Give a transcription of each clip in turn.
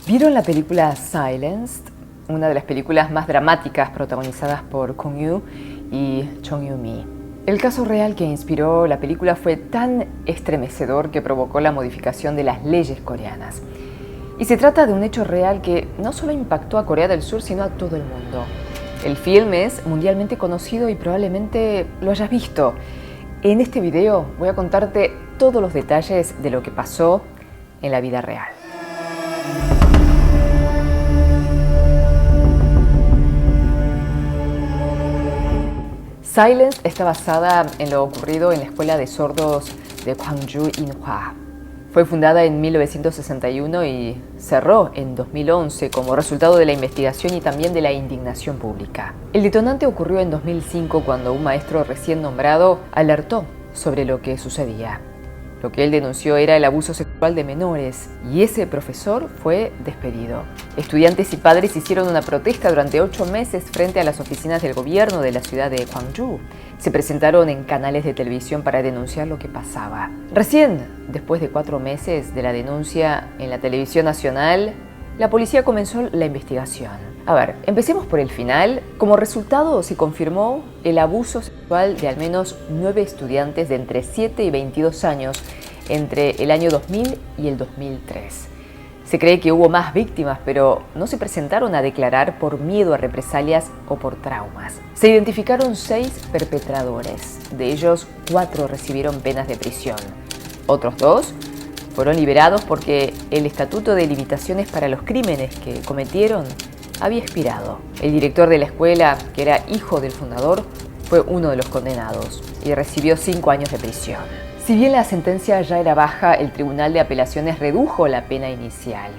¿Vieron la película Silenced? Una de las películas más dramáticas protagonizadas por Kong Yoo y Chong Yoo-mi. El caso real que inspiró la película fue tan estremecedor que provocó la modificación de las leyes coreanas. Y se trata de un hecho real que no solo impactó a Corea del Sur, sino a todo el mundo. El film es mundialmente conocido y probablemente lo hayas visto. En este video voy a contarte todos los detalles de lo que pasó en la vida real. Silence está basada en lo ocurrido en la escuela de sordos de Gwangju Inhwa. Fue fundada en 1961 y cerró en 2011 como resultado de la investigación y también de la indignación pública. El detonante ocurrió en 2005 cuando un maestro recién nombrado alertó sobre lo que sucedía. Lo que él denunció era el abuso sexual de menores y ese profesor fue despedido. Estudiantes y padres hicieron una protesta durante 8 meses frente a las oficinas del gobierno de la ciudad de Gwangju. Se presentaron en canales de televisión para denunciar lo que pasaba. Recién, después de 4 meses de la denuncia en la televisión nacional, la policía comenzó la investigación. A ver, empecemos por el final. Como resultado, se confirmó el abuso sexual de al menos 9 estudiantes de entre 7 y 22 años entre el año 2000 y el 2003. Se cree que hubo más víctimas, pero no se presentaron a declarar por miedo a represalias o por traumas. Se identificaron 6 perpetradores. De ellos, 4 recibieron penas de prisión. Otros 2 fueron liberados porque el Estatuto de Limitaciones para los Crímenes que cometieron había expirado. El director de la escuela, que era hijo del fundador, fue uno de los condenados y recibió 5 años de prisión. Si bien la sentencia ya era baja, el Tribunal de Apelaciones redujo la pena inicial.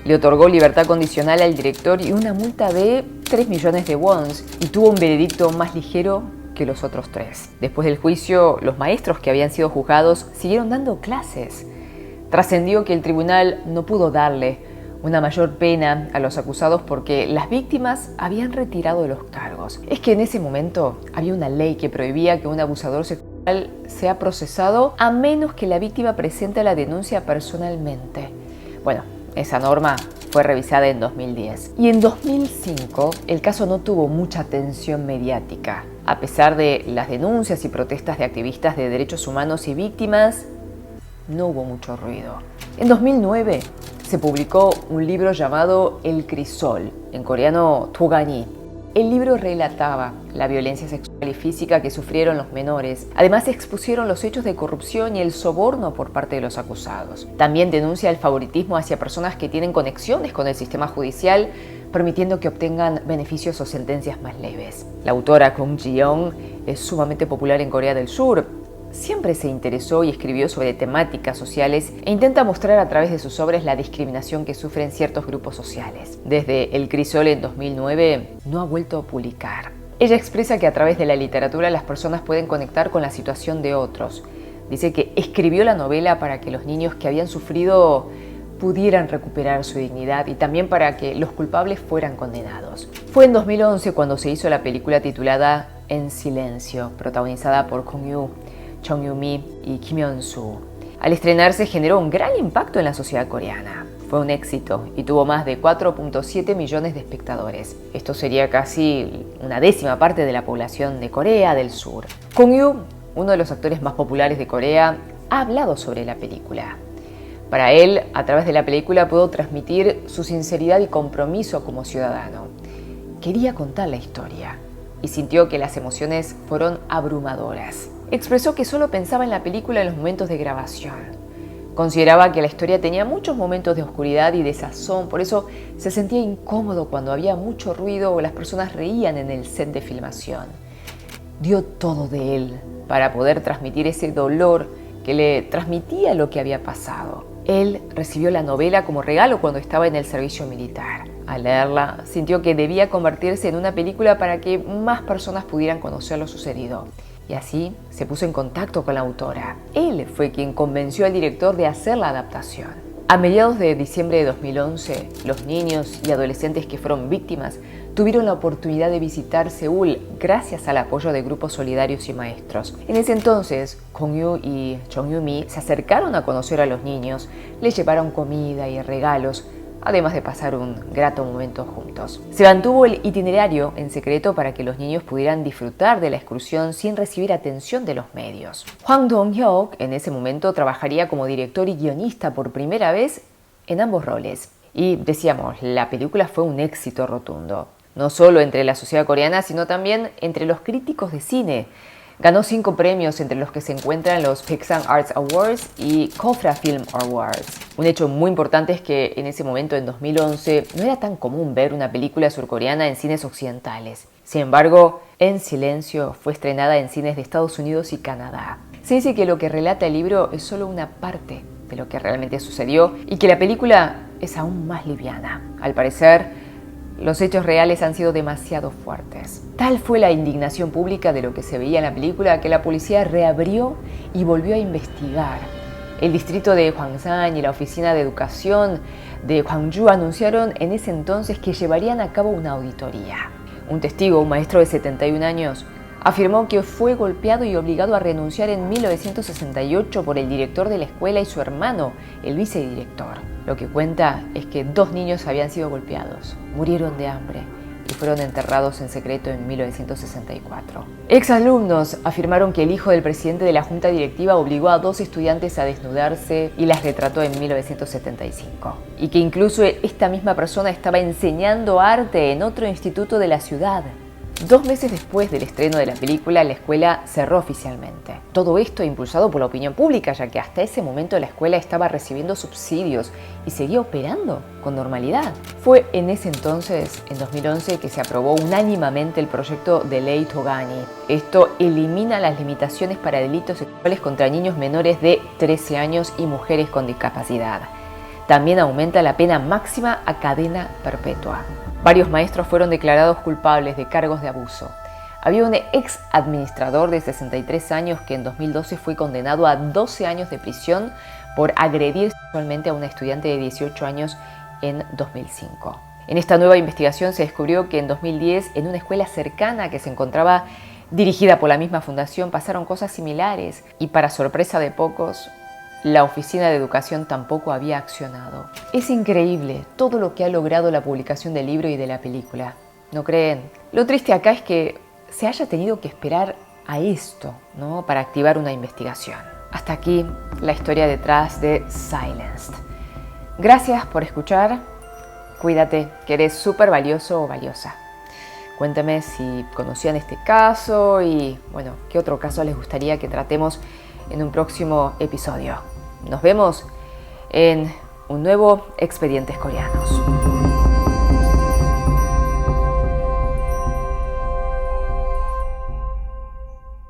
Le otorgó libertad condicional al director y una multa de 3 millones de wons y tuvo un veredicto más ligero que los otros 3. Después del juicio, los maestros que habían sido juzgados siguieron dando clases. Trascendió que el tribunal no pudo darle una mayor pena a los acusados porque las víctimas habían retirado los cargos. Es que en ese momento había una ley que prohibía que un abusador sexual sea procesado a menos que la víctima presente la denuncia personalmente. Bueno, esa norma fue revisada en 2010. Y en 2005 el caso no tuvo mucha atención mediática. A pesar de las denuncias y protestas de activistas de derechos humanos y víctimas, no hubo mucho ruido. En 2009 se publicó un libro llamado El Crisol, en coreano Togani. El libro relataba la violencia sexual y física que sufrieron los menores. Además, expusieron los hechos de corrupción y el soborno por parte de los acusados. También denuncia el favoritismo hacia personas que tienen conexiones con el sistema judicial, permitiendo que obtengan beneficios o sentencias más leves. La autora Kong Ji-young es sumamente popular en Corea del Sur. Siempre se interesó y escribió sobre temáticas sociales e intenta mostrar a través de sus obras la discriminación que sufren ciertos grupos sociales. Desde El Crisol en 2009 no ha vuelto a publicar. Ella expresa que a través de la literatura las personas pueden conectar con la situación de otros. Dice que escribió la novela para que los niños que habían sufrido pudieran recuperar su dignidad y también para que los culpables fueran condenados. Fue en 2011 cuando se hizo la película titulada En Silencio, protagonizada por Kong Yoo, Chong Yoo-mi y Kim Yeon-soo. Al estrenarse generó un gran impacto en la sociedad coreana. Fue un éxito y tuvo más de 4.7 millones de espectadores. Esto sería casi una 10ª parte de la población de Corea del Sur. Kong Yoo, uno de los actores más populares de Corea, ha hablado sobre la película. Para él, a través de la película pudo transmitir su sinceridad y compromiso como ciudadano. Quería contar la historia y sintió que las emociones fueron abrumadoras. Expresó que solo pensaba en la película en los momentos de grabación. Consideraba que la historia tenía muchos momentos de oscuridad y desazón, por eso se sentía incómodo cuando había mucho ruido o las personas reían en el set de filmación. Dio todo de él para poder transmitir ese dolor que le transmitía lo que había pasado. Él recibió la novela como regalo cuando estaba en el servicio militar. Al leerla, sintió que debía convertirse en una película para que más personas pudieran conocer lo sucedido. Y así se puso en contacto con la autora. Él fue quien convenció al director de hacer la adaptación. A mediados de diciembre de 2011, los niños y adolescentes que fueron víctimas tuvieron la oportunidad de visitar Seúl gracias al apoyo de grupos solidarios y maestros. En ese entonces, Kong Yoo y Chong Yoo-mi se acercaron a conocer a los niños, les llevaron comida y regalos además de pasar un grato momento juntos. Se mantuvo el itinerario en secreto para que los niños pudieran disfrutar de la excursión sin recibir atención de los medios. Hwang Dong-hyuk en ese momento trabajaría como director y guionista por primera vez en ambos roles. Y decíamos, la película fue un éxito rotundo, no solo entre la sociedad coreana, sino también entre los críticos de cine. Ganó 5 premios, entre los que se encuentran los Peksan Arts Awards y Kofra Film Awards. Un hecho muy importante es que en ese momento, en 2011, no era tan común ver una película surcoreana en cines occidentales. Sin embargo, En Silencio fue estrenada en cines de Estados Unidos y Canadá. Se dice que lo que relata el libro es solo una parte de lo que realmente sucedió y que la película es aún más liviana. Al parecer, los hechos reales han sido demasiado fuertes. Tal fue la indignación pública de lo que se veía en la película que la policía reabrió y volvió a investigar. El distrito de Hwangsan y la oficina de educación de Gwangju anunciaron en ese entonces que llevarían a cabo una auditoría. Un testigo, un maestro de 71 años, afirmó que fue golpeado y obligado a renunciar en 1968 por el director de la escuela y su hermano, el vicedirector. Lo que cuenta es que 2 niños habían sido golpeados, murieron de hambre y fueron enterrados en secreto en 1964. Exalumnos afirmaron que el hijo del presidente de la junta directiva obligó a 2 estudiantes a desnudarse y las retrató en 1975. Y que incluso esta misma persona estaba enseñando arte en otro instituto de la ciudad. 2 meses después del estreno de la película, la escuela cerró oficialmente. Todo esto impulsado por la opinión pública, ya que hasta ese momento la escuela estaba recibiendo subsidios y seguía operando con normalidad. Fue en ese entonces, en 2011, que se aprobó unánimemente el proyecto de ley Togani. Esto elimina las limitaciones para delitos sexuales contra niños menores de 13 años y mujeres con discapacidad. También aumenta la pena máxima a cadena perpetua. Varios maestros fueron declarados culpables de cargos de abuso. Había un ex administrador de 63 años que en 2012 fue condenado a 12 años de prisión por agredir sexualmente a una estudiante de 18 años en 2005. En esta nueva investigación se descubrió que en 2010, en una escuela cercana que se encontraba dirigida por la misma fundación, pasaron cosas similares y, para sorpresa de pocos, la Oficina de Educación tampoco había accionado. Es increíble todo lo que ha logrado la publicación del libro y de la película, ¿no creen? Lo triste acá es que se haya tenido que esperar a esto, ¿no?, para activar una investigación. Hasta aquí la historia detrás de Silenced. Gracias por escuchar. Cuídate, que eres súper valioso o valiosa. Cuéntame si conocían este caso y, bueno, qué otro caso les gustaría que tratemos en un próximo episodio. Nos vemos en un nuevo Expedientes Coreanos.